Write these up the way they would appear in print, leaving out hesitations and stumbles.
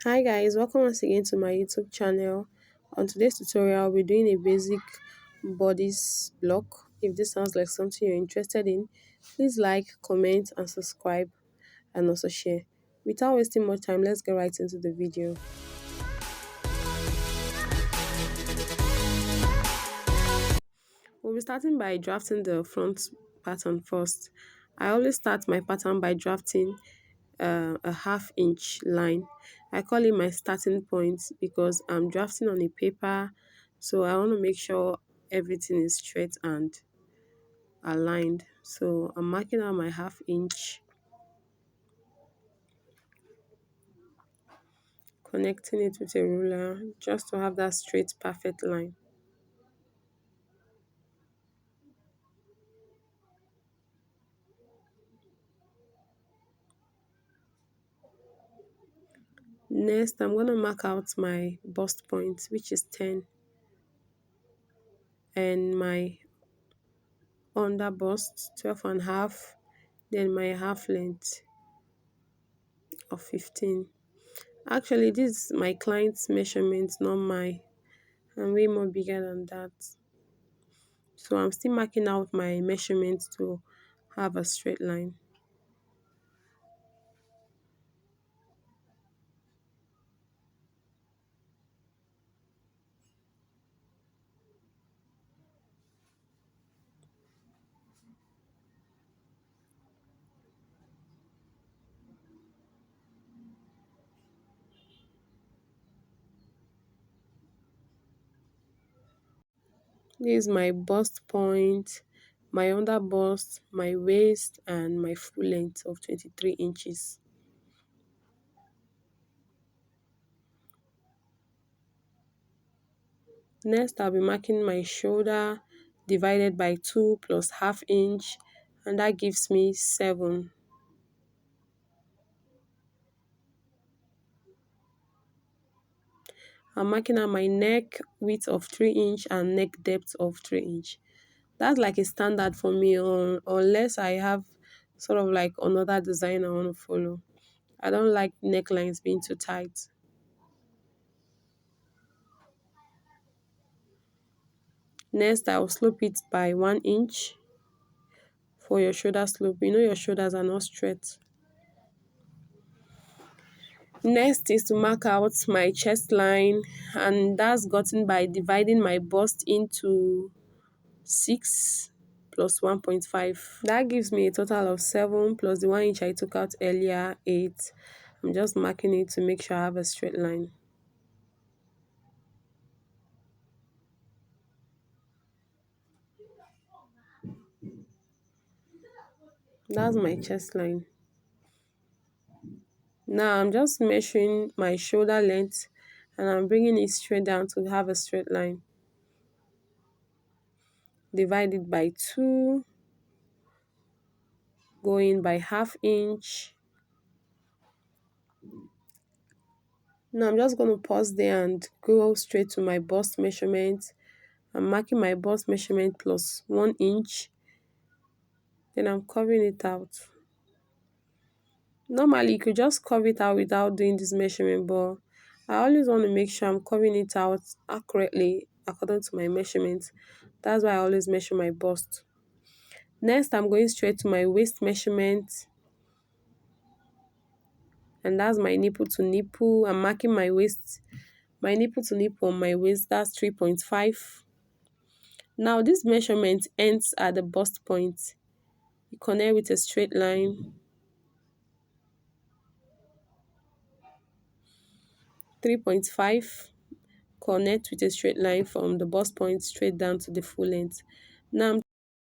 Hi guys, welcome once again to my YouTube channel. On today's tutorial, we're doing a basic bodice block. If this sounds like something you're interested in, please like, comment and subscribe and also share. Without wasting more time, let's get right into the video. We'll be starting by drafting the front pattern first. I always start my pattern by drafting a half-inch line. I call it my starting point because I'm drafting on a paper, so I want to make sure everything is straight and aligned. So I'm marking out my half-inch, connecting it with a ruler just to have that straight perfect line. Next, I'm going to mark out my bust point, which is 10, and my under bust 12 and a half, then my half length of 15. Actually, this is my client's measurement, not mine. I'm way more bigger than that. So I'm still marking out my measurements to have a straight line. This is my bust point, my under bust, my waist, and my full length of 23 inches. Next, I'll be marking my shoulder divided by 2 plus half inch, and that gives me 7. I'm marking out my neck width of 3 inch and neck depth of 3 inch. That's like a standard for me unless I have sort of like another design I want to follow. I don't like necklines being too tight. Next, I will slope it by 1 inch for your shoulder slope. You know your shoulders are not straight. Next is to mark out my chest line, and that's gotten by dividing my bust into 6 plus 1.5. That gives me a total of 7 plus the 1 inch I took out earlier, 8. I'm just marking it to make sure I have a straight line. That's my chest line. Now I'm just measuring my shoulder length and I'm bringing it straight down to have a straight line. Divide it by 2, going by half inch. Now I'm just going to pause there and go straight to my bust measurement. I'm marking my bust measurement plus 1 inch. Then I'm curving it out. Normally you could just curve it out without doing this measurement, but I always want to make sure I'm curving it out accurately according to my measurements. That's why I always measure my bust. Next, I'm going straight to my waist measurement, and that's my nipple to nipple. I'm marking my waist, my nipple to nipple on my waist, that's 3.5. Now this measurement ends at the bust point. You connect with a straight line, 3.5. Connect with a straight line from the bust point straight down to the full length. Now I'm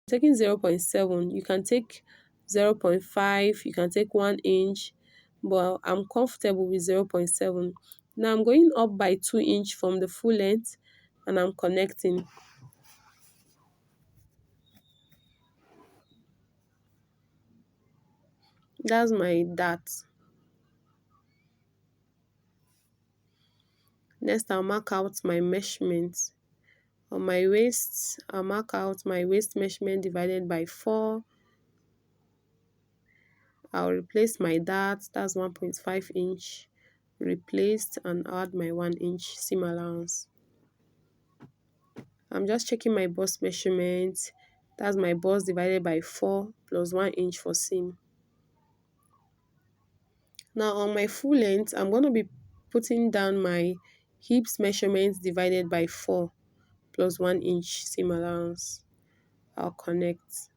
taking 0.7. You can take 0.5, you can take 1 inch, but I'm comfortable with 0.7. Now I'm going up by 2 inch from the full length and I'm connecting. That's my dart. Next, I'll mark out my measurements. On my waist, I'll mark out my waist measurement divided by 4. I'll replace my dart, that's 1.5 inch, replaced and add my 1 inch seam allowance. I'm just checking my bust measurement. That's my bust divided by 4 plus 1 inch for seam. Now on my full length, I'm going to be putting down my hips measurement divided by 4 plus 1 inch seam allowance. I'll connect.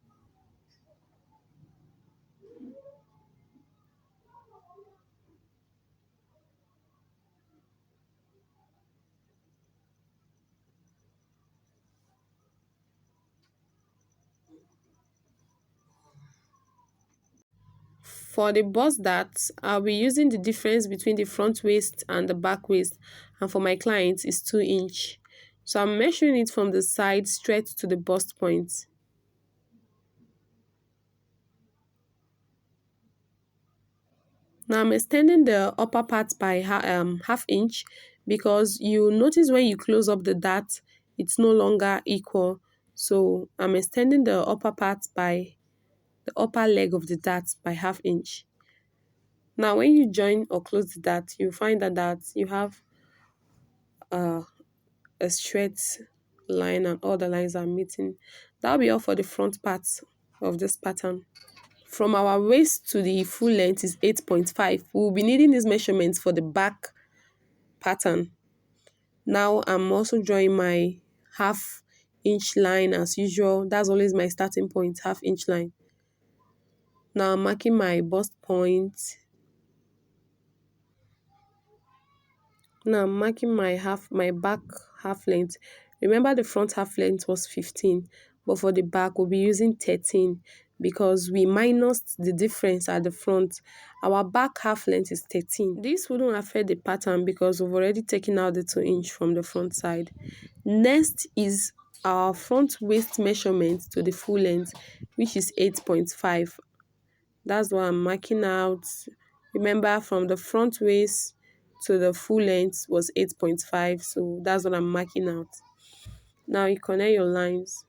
For the bust dart, I'll be using the difference between the front waist and the back waist, and for my client is 2 inch. So I'm measuring it from the side straight to the bust point. Now I'm extending the upper part by half inch, because you notice when you close up the dart, it's no longer equal. So I'm extending the upper part by the upper leg of the dart by half inch. Now when you join or close the dart, you find that you have uh, a straight line and all the lines are meeting. That'll be all for the front part of this pattern. From our waist to the full length is 8.5. We'll be needing these measurements for the back pattern. Now I'm also drawing my half inch line as usual. That's always my starting point, half inch line. Now I'm marking my bust point. Now I'm marking my back half length. Remember the front half length was 15, but for the back we'll be using 13 because we minused the difference at the front. Our back half length is 13. This wouldn't affect the pattern because we've already taken out the 2 inch from the front side. Next is our front waist measurement to the full length, which is 8.5. That's what I'm marking out. Remember, from the front waist to the full length was 8.5, so that's what I'm marking out. Now you connect your lines.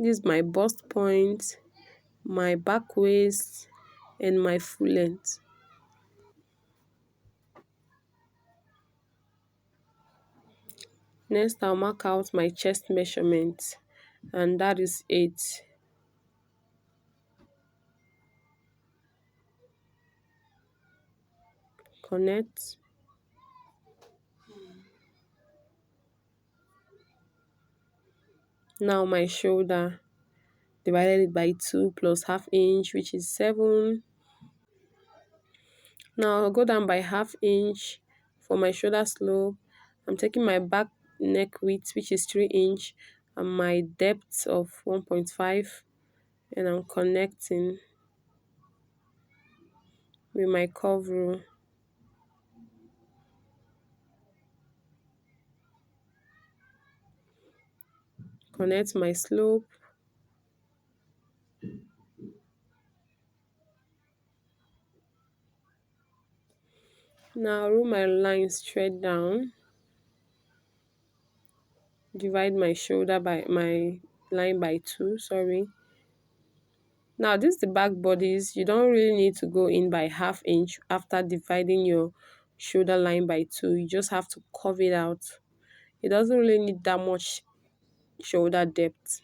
This is my bust point, my back waist, and my full length. Next, I'll mark out my chest measurement, and that is 8. Connect. Now my shoulder, divided it by 2 plus half inch, which is 7. Now I'll go down by half inch for my shoulder slope. I'm taking my back neck width, which is 3 inch, and my depth of 1.5, and I'm connecting with my curve rule. Connect my slope. Now rule my line straight down. Divide my shoulder by my line by 2, sorry. Now this is the back bodice. You don't really need to go in by half inch after dividing your shoulder line by 2. You just have to curve it out. It doesn't really need that much shoulder depth.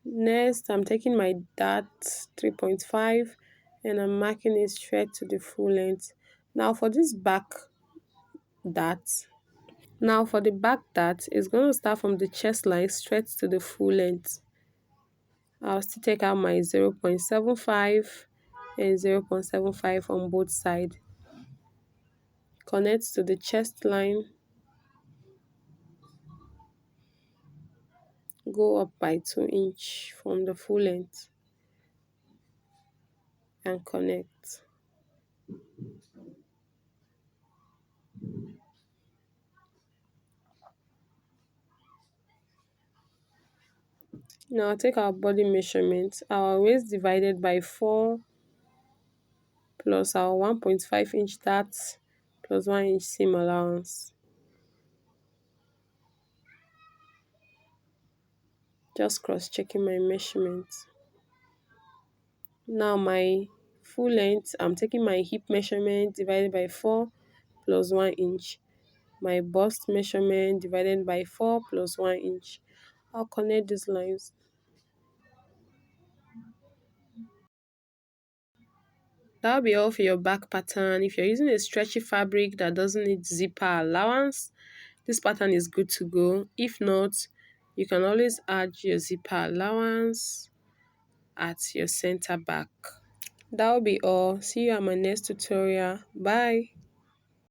Next, I'm taking my dart 3.5 and I'm marking it straight to the full length. Now for this back dart, it's going to start from the chest line straight to the full length. I'll still take out my 0.75 and 0.75 on both sides. Connect to the chest line. Go up by 2 inch from the full length and connect. Now take our body measurement. Our waist divided by 4 plus our 1.5 inch that plus 1 inch seam allowance. Just cross checking my measurement. Now my full length, I'm taking my hip measurement divided by 4 plus 1 inch. My bust measurement divided by 4 plus 1 inch. I'll connect these lines. That'll be all for your back pattern. If you're using a stretchy fabric that doesn't need zipper allowance, this pattern is good to go. If not, you can always add your zipper allowance at your center back. That'll be all. See you at my next tutorial. Bye.